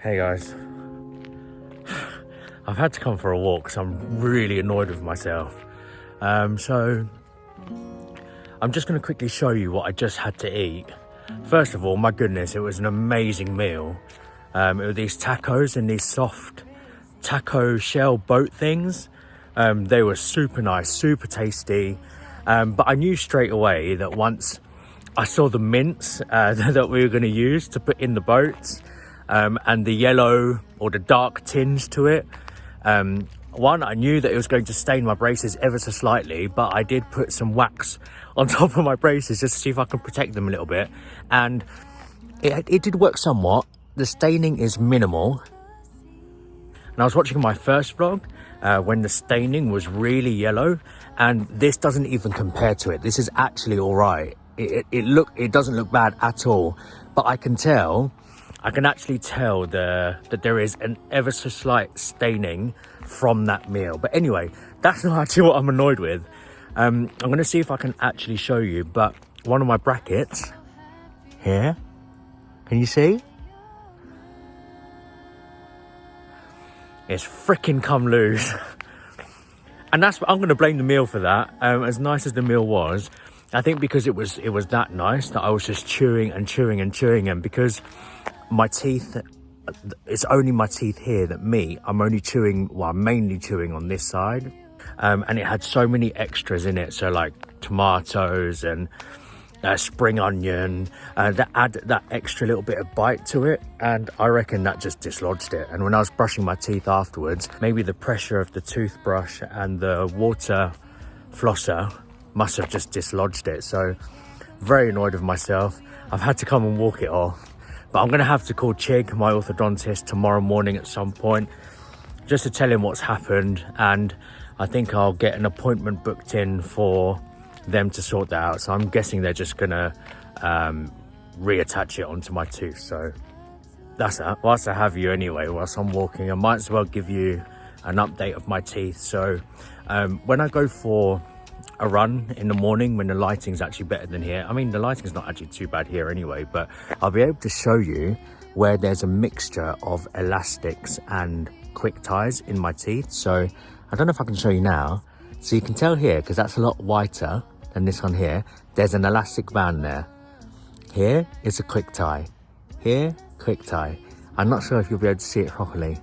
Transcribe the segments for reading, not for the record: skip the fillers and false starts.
Hey guys, I've had to come for a walk because I'm really annoyed with myself. So I'm just going to quickly show you what I just had to eat. First of all, my goodness, it was an amazing meal. It were these tacos and these soft taco shell boat things. They were super nice, super tasty. But I knew straight away that once I saw the mince that we were going to use to put in the boats, and the yellow or the dark tinge to it. One, I knew that it was going to stain my braces ever so slightly, but I did put some wax on top of my braces just to see if I can protect them a little bit. And it did work somewhat. The staining is minimal. And I was watching my first vlog when the staining was really yellow, and this doesn't even compare to it. This is actually all right. It doesn't look bad at all, but I can actually tell that there is an ever so slight staining from that meal. But anyway, that's not actually what I'm annoyed with. I'm going to see if I can actually show you, but one of my brackets here, can you see? It's freaking come loose. And I'm going to blame the meal for that. As nice as the meal was, I think because it was that nice that I was just chewing and chewing and chewing, and because my teeth, it's only my teeth here that I'm only chewing, well, I'm mainly chewing on this side, and it had so many extras in it, so like tomatoes and spring onion, that add that extra little bit of bite to it, and I reckon that just dislodged it. And when I was brushing my teeth afterwards, maybe the pressure of the toothbrush and the water flosser must have just dislodged it. So very annoyed with myself. I've had to come and walk it off. But I'm going to have to call Chig, my orthodontist, tomorrow morning at some point, just to tell him what's happened. And I think I'll get an appointment booked in for them to sort that out. So I'm guessing they're just going to reattach it onto my tooth. So that's that. Whilst I have you anyway, whilst I'm walking, I might as well give you an update of my teeth. So when I go for a run in the morning, when the lighting's actually better than here, I mean the lighting's not actually too bad here anyway, but I'll be able to show you where there's a mixture of elastics and quick ties in my teeth. So I don't know if I can show you now, so you can tell here, because that's a lot whiter than this one here, there's an elastic band there. Here is a quick tie, here quick tie. I'm not sure if you'll be able to see it properly.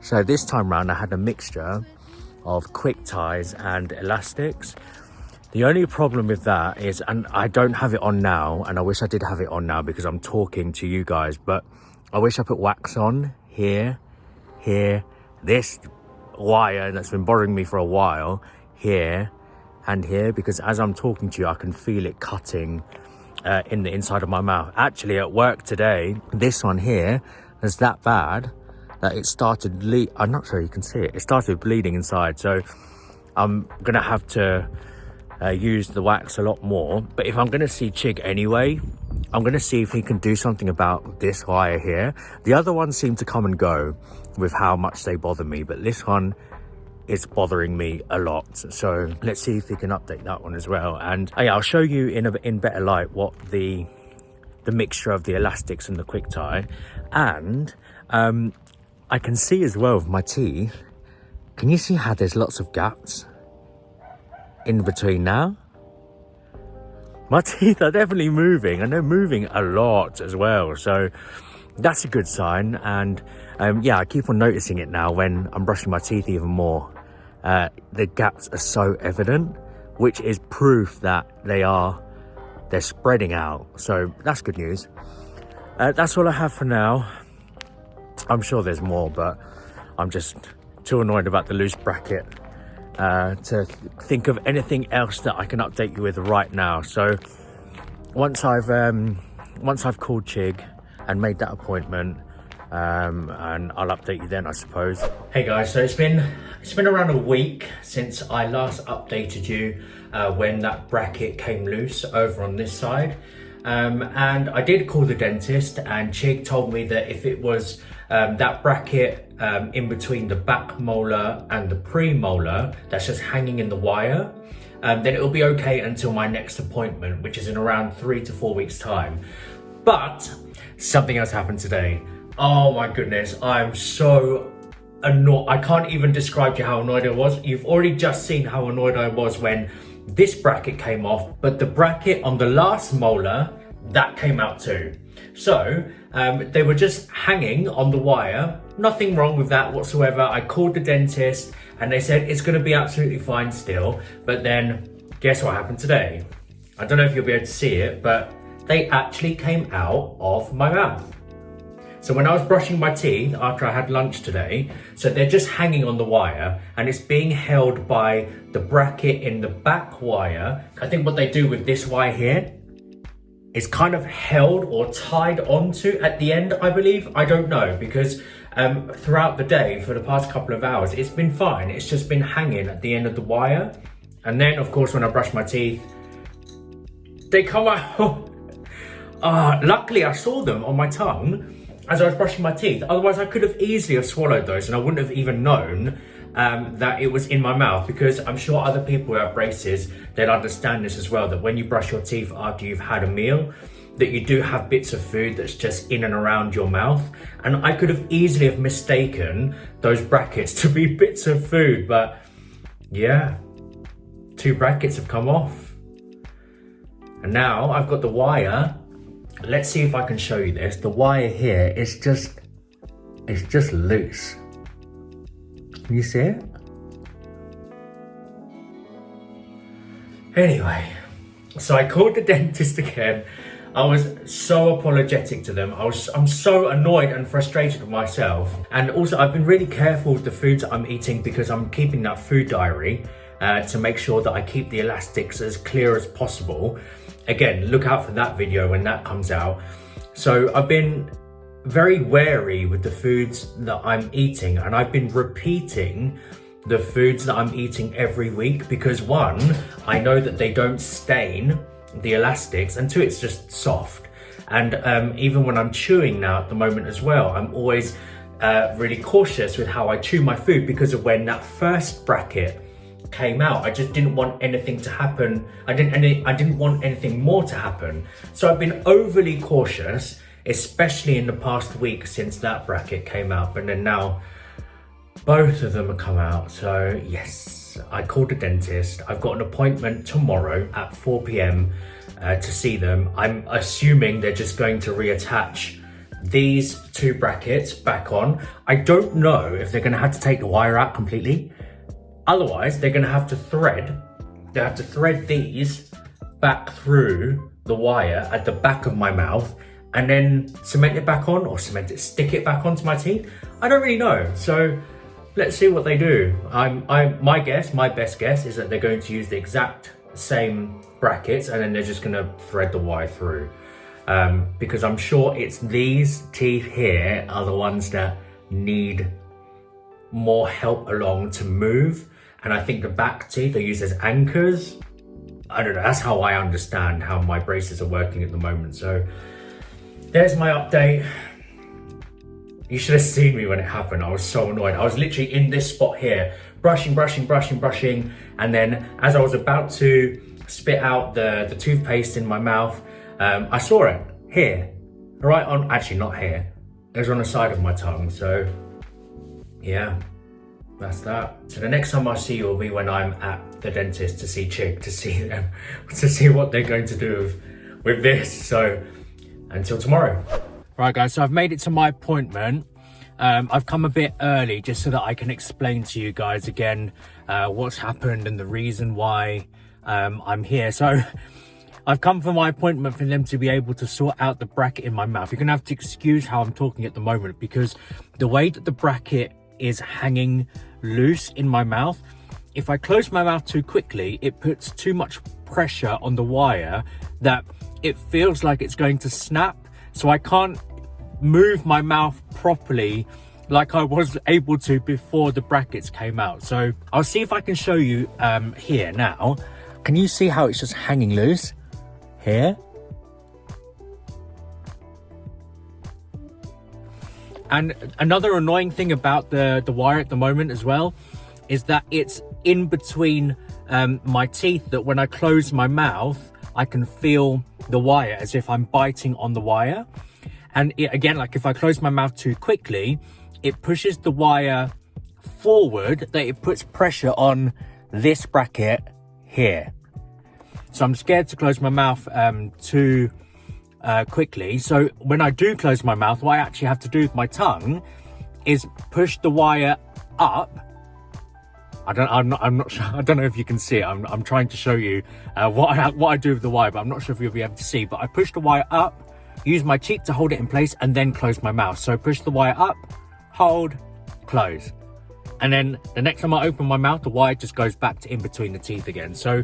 So this time round I had a mixture of quick ties and elastics. The only problem with that is, and I don't have it on now, and I wish I did have it on now because I'm talking to you guys, but I wish I put wax on here, this wire that's been bothering me for a while, here and here, because as I'm talking to you I can feel it cutting in the inside of my mouth. Actually at work today, this one here is that bad that it started I'm not sure you can see it. It started bleeding inside, so I'm gonna have to use the wax a lot more. But if I'm gonna see Chig anyway, I'm gonna see if he can do something about this wire here. The other ones seem to come and go with how much they bother me, but this one is bothering me a lot. So let's see if he can update that one as well. And yeah, I'll show you in better light what the mixture of the elastics and the quick tie. And I can see as well with my teeth, can you see how there's lots of gaps in between now? My teeth are definitely moving, and they're moving a lot as well. So that's a good sign. And yeah, I keep on noticing it now when I'm brushing my teeth even more. The gaps are so evident, which is proof that they're spreading out. So that's good news. That's all I have for now. I'm sure there's more, but I'm just too annoyed about the loose bracket to think of anything else that I can update you with right now. So once I've called Chig and made that appointment, and I'll update you then, I suppose. Hey guys, so it's been around a week since I last updated you when that bracket came loose over on this side. And I did call the dentist, and Chig told me that if it was that bracket in between the back molar and the premolar that's just hanging in the wire, then it'll be okay until my next appointment, which is in around 3 to 4 weeks time. But something else happened today. Oh my goodness, I'm so annoyed. I can't even describe to you how annoyed I was. You've already just seen how annoyed I was when this bracket came off, but the bracket on the last molar, that came out too. So they were just hanging on the wire. Nothing wrong with that whatsoever. I called the dentist and they said it's going to be absolutely fine still. But then guess what happened today? I don't know if you'll be able to see it, but they actually came out of my mouth. So when I was brushing my teeth after I had lunch today, so they're just hanging on the wire and it's being held by the bracket in the back wire. I think what they do with this wire here is kind of held or tied onto at the end, I believe. I don't know, because throughout the day for the past couple of hours, it's been fine. It's just been hanging at the end of the wire. And then of course, when I brush my teeth, they come out. Luckily I saw them on my tongue as I was brushing my teeth. Otherwise I could have easily have swallowed those and I wouldn't have even known that it was in my mouth, because I'm sure other people who have braces, they'll understand this as well, that when you brush your teeth after you've had a meal, that you do have bits of food that's just in and around your mouth. And I could have easily have mistaken those brackets to be bits of food, but yeah, 2 brackets have come off. And now I've got the wire. Let's see if I can show you this. The wire here is just, it's just loose. Can you see it? Anyway, so I called the dentist again. I was so apologetic to them. I'm so annoyed and frustrated with myself. And also I've been really careful with the foods I'm eating, because I'm keeping that food diary to make sure that I keep the elastics as clear as possible. Again, look out for that video when that comes out. So I've been very wary with the foods that I'm eating, and I've been repeating the foods that I'm eating every week, because 1, I know that they don't stain the elastics, and 2, it's just soft. And even when I'm chewing now at the moment as well, I'm always really cautious with how I chew my food, because of when that first bracket came out. I just didn't want anything to happen. I didn't want anything more to happen. So I've been overly cautious, especially in the past week since that bracket came out. But then now both of them have come out. So yes, I called the dentist. I've got an appointment tomorrow at 4 p.m. To see them. I'm assuming they're just going to reattach these 2 brackets back on. I don't know if they're going to have to take the wire out completely. Otherwise, they're going to have to thread. They have to thread these back through the wire at the back of my mouth, and then cement it back on, or stick it back onto my teeth. I don't really know. So let's see what they do. My best guess is that they're going to use the exact same brackets, and then they're just going to thread the wire through. Because I'm sure it's these teeth here are the ones that need more help along to move. And I think the back teeth are used as anchors. I don't know, that's how I understand how my braces are working at the moment. So there's my update. You should have seen me when it happened. I was so annoyed. I was literally in this spot here, brushing. And then as I was about to spit out the toothpaste in my mouth, I saw it here, right on, actually not here. It was on the side of my tongue. So yeah. That's that. So the next time I see you will be when I'm at the dentist to see Chick, to see them, to see what they're going to do with this. So until tomorrow. Right guys, so I've made it to my appointment. I've come a bit early just so that I can explain to you guys again what's happened and the reason why I'm here. So I've come for my appointment for them to be able to sort out the bracket in my mouth. You're gonna have to excuse how I'm talking at the moment, because the way that the bracket is hanging loose in my mouth, if I close my mouth too quickly, it puts too much pressure on the wire that it feels like it's going to snap. So I can't move my mouth properly like I was able to before the brackets came out. So I'll see if I can show you here now. Can you see how it's just hanging loose here? And another annoying thing about the wire at the moment as well is that it's in between my teeth, that when I close my mouth, I can feel the wire as if I'm biting on the wire. And again, like if I close my mouth too quickly, it pushes the wire forward, that it puts pressure on this bracket here. So I'm scared to close my mouth too quickly. So when I do close my mouth, what I actually have to do with my tongue is push the wire up. I'm not sure. I don't know if you can see it. I'm trying to show you what I do with the wire, but I'm not sure if you'll be able to see. But I push the wire up, use my cheek to hold it in place, and then close my mouth. So push the wire up, hold, close. And then the next time I open my mouth, the wire just goes back to in between the teeth again. So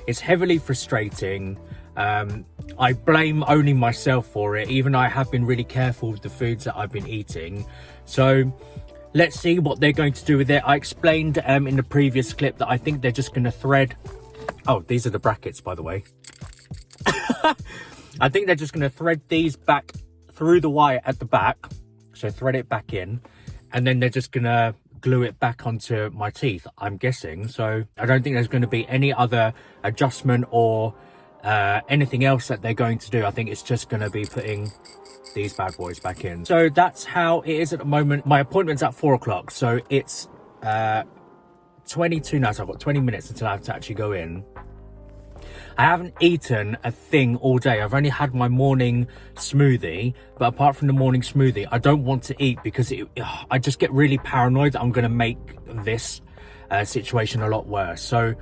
it's heavily frustrating. I blame only myself for it, even though I have been really careful with the foods that I've been eating. So let's see what they're going to do with it. I explained in the previous clip that I think they're just going to thread. Oh, these are the brackets, by the way. I think they're just going to thread these back through the wire at the back. So thread it back in, and then they're just going to glue it back onto my teeth, I'm guessing. So I don't think there's going to be any other adjustment or anything else that they're going to do. I think it's just going to be putting these bad boys back in. So that's how it is at the moment. My appointment's at 4 o'clock, so it's 22 now, so I've got 20 minutes until I have to actually go in. I haven't eaten a thing all day. I've only had my morning smoothie, but apart from the morning smoothie, I don't want to eat because I just get really paranoid that I'm going to make this situation a lot worse. So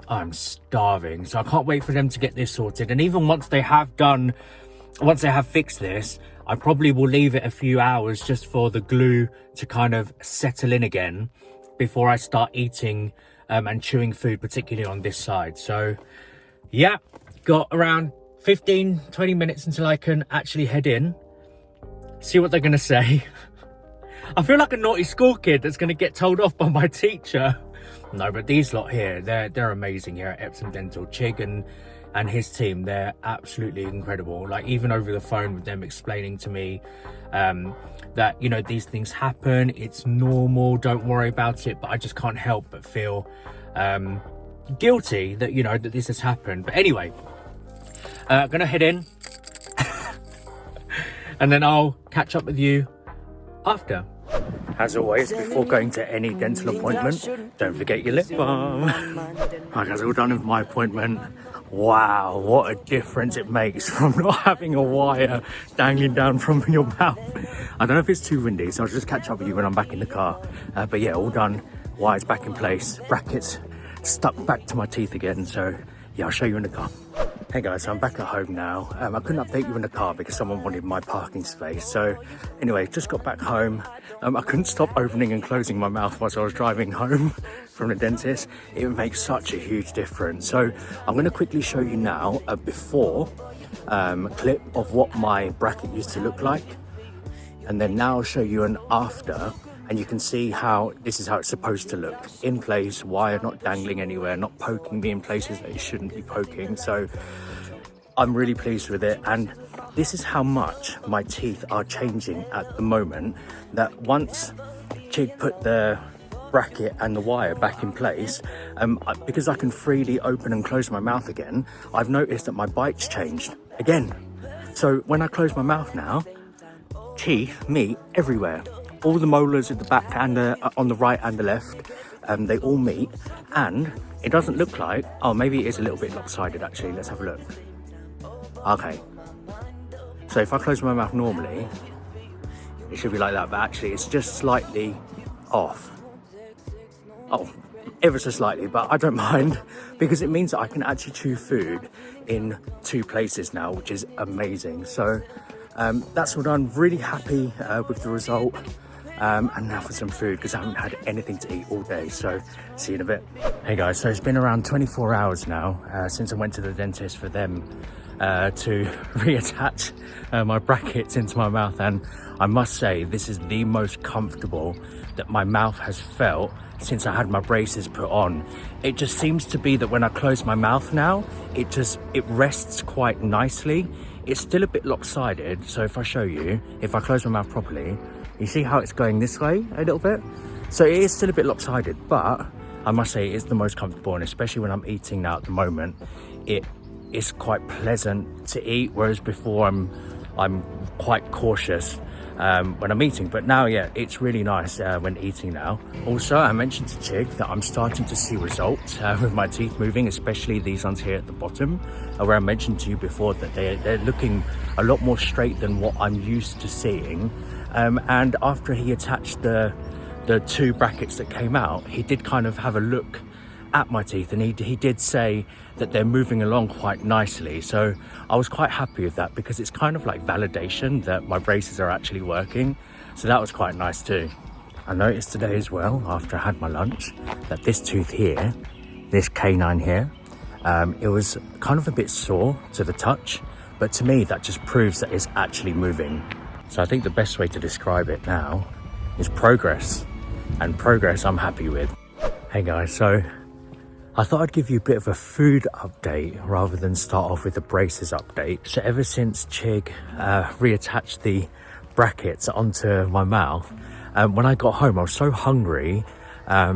I'm starving. So I can't wait for them to get this sorted. And even once they have fixed this, I probably will leave it a few hours just for the glue to kind of settle in again before I start eating and chewing food, particularly on this side. So yeah, got around 15-20 minutes until I can actually head in, see what they're going to say. I feel like a naughty school kid that's going to get told off by my teacher. No, but these lot here, they're amazing here at Epsom Dental. Chig and his team, they're absolutely incredible. Like even over the phone with them explaining to me that, you know, these things happen, it's normal, don't worry about it. But I just can't help but feel guilty that, you know, that this has happened. But anyway, gonna head in and then I'll catch up with you after. As always, before going to any dental appointment, don't forget your lip balm. Right guys, all done with my appointment. Wow, what a difference it makes from not having a wire dangling down from your mouth. I don't know if it's too windy, so I'll just catch up with you when I'm back in the car. But yeah, all done, wires back in place, brackets stuck back to my teeth again. So yeah, I'll show you in the car. Hey guys, so I'm back at home now. I couldn't update you in the car because someone wanted my parking space. So anyway, just got back home. I couldn't stop opening and closing my mouth whilst I was driving home from the dentist. It makes such a huge difference. So I'm going to quickly show you now a before clip of what my bracket used to look like. And then now I'll show you an after. And you can see how this is how it's supposed to look. In place, wire not dangling anywhere, not poking me in places that it shouldn't be poking. So I'm really pleased with it. And this is how much my teeth are changing at the moment, that once Chig put the bracket and the wire back in place, because I can freely open and close my mouth again, I've noticed that my bite's changed again. So when I close my mouth now, teeth meet everywhere. All the molars at the back and on the right and the left, they all meet, and it doesn't look like, oh, maybe it is a little bit lopsided actually. Let's have a look. Okay, so if I close my mouth normally, it should be like that, but actually it's just slightly off. Oh, ever so slightly, but I don't mind because it means that I can actually chew food in 2 places now, which is amazing. So that's all done. Really happy with the result. And now for some food because I haven't had anything to eat all day. So see you in a bit. Hey guys, so it's been around 24 hours now since I went to the dentist for them to reattach my brackets into my mouth, and I must say this is the most comfortable that my mouth has felt since I had my braces put on. It just seems to be that when I close my mouth now, it rests quite nicely. It's still a bit lopsided, so if I show you, if I close my mouth properly, you see how it's going this way a little bit? So it is still a bit lopsided, but I must say it's the most comfortable, and especially when I'm eating now at the moment, it is quite pleasant to eat, whereas before I'm I'm quite cautious when I'm eating, but now, yeah, it's really nice when eating now. Also, I mentioned to Chig that I'm starting to see results with my teeth moving, especially these ones here at the bottom, where I mentioned to you before that they're looking a lot more straight than what I'm used to seeing. And after he attached the 2 brackets that came out, he did kind of have a look at my teeth, and he did say that they're moving along quite nicely. So I was quite happy with that, because it's kind of like validation that my braces are actually working. So that was quite nice too. I noticed today as well, after I had my lunch, that this tooth here, this canine here, it was kind of a bit sore to the touch, but to me that just proves that it's actually moving. So I think the best way to describe it now is progress, and progress I'm happy with. Hey guys, so I thought I'd give you a bit of a food update rather than start off with the braces update. So ever since Chig reattached the brackets onto my mouth, when I got home I was so hungry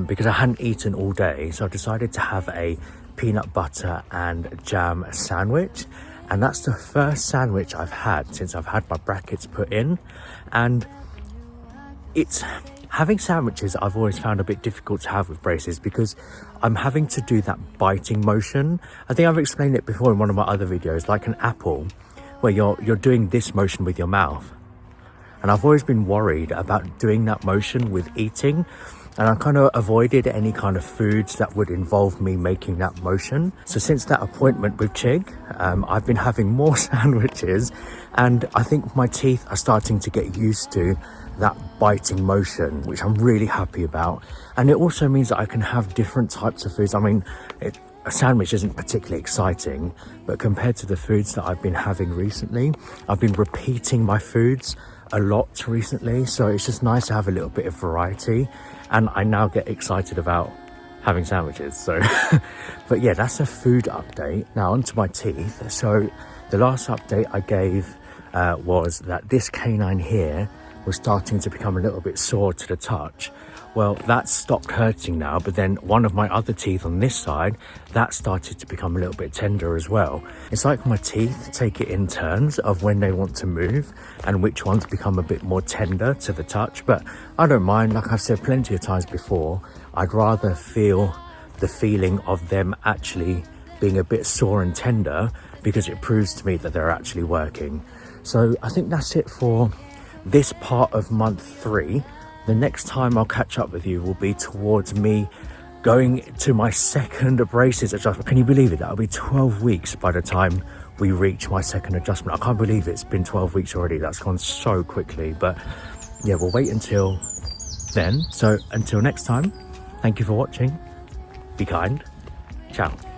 because I hadn't eaten all day, so I decided to have a peanut butter and jam sandwich, and that's the first sandwich I've had since I've had my brackets put in. And it's having sandwiches I've always found a bit difficult to have with braces, because I'm having to do that biting motion. I think I've explained it before in one of my other videos, like an apple, where you're doing this motion with your mouth. And I've always been worried about doing that motion with eating, and I kind of avoided any kind of foods that would involve me making that motion. So since that appointment with Chig, I've been having more sandwiches, and I think my teeth are starting to get used to that biting motion, which I'm really happy about. And it also means that I can have different types of foods. I mean, a sandwich isn't particularly exciting, but compared to the foods that I've been having recently, I've been repeating my foods a lot recently, so it's just nice to have a little bit of variety, and I now get excited about having sandwiches. So but yeah, that's a food update. Now onto my teeth. So the last update I gave was that this canine here was starting to become a little bit sore to the touch. Well, that stopped hurting now, but then one of my other teeth on this side, that started to become a little bit tender as well. It's like my teeth take it in turns of when they want to move and which ones become a bit more tender to the touch, but I don't mind. Like I've said plenty of times before, I'd rather feel the feeling of them actually being a bit sore and tender, because it proves to me that they're actually working. So I think that's it for this part of month 3. The next time I'll catch up with you will be towards me going to my second braces adjustment. Can you believe it? That'll be 12 weeks by the time we reach my second adjustment. I can't believe it's been 12 weeks already. That's gone so quickly, but yeah, we'll wait until then. So until next time, thank you for watching. Be kind. Ciao.